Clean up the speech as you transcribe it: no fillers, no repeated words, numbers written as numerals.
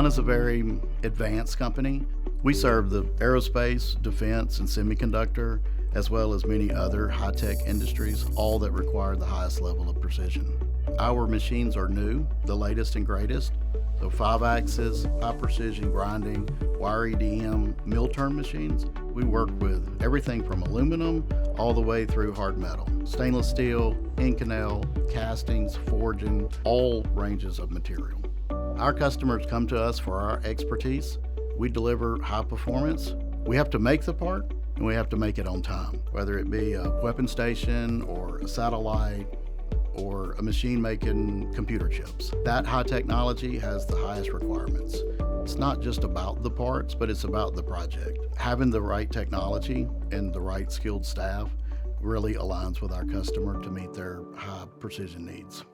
is a very advanced company. We serve the aerospace, defense, and semiconductor, as well as many other high-tech industries, all that require the highest level of precision. Our machines are new, the latest and greatest. So 5-axis, high precision grinding, wire EDM, mill turn machines. We work with everything from aluminum all the way through hard metal, stainless steel, Inconel, castings, forging, all ranges of material. Our customers come to us for our expertise. We deliver high performance. We have to make the part and we have to make it on time, whether it be a weapon station or a satellite or a machine making computer chips. That high technology has the highest requirements. It's not just about the parts, but it's about the project. Having the right technology and the right skilled staff really aligns with our customer to meet their high precision needs.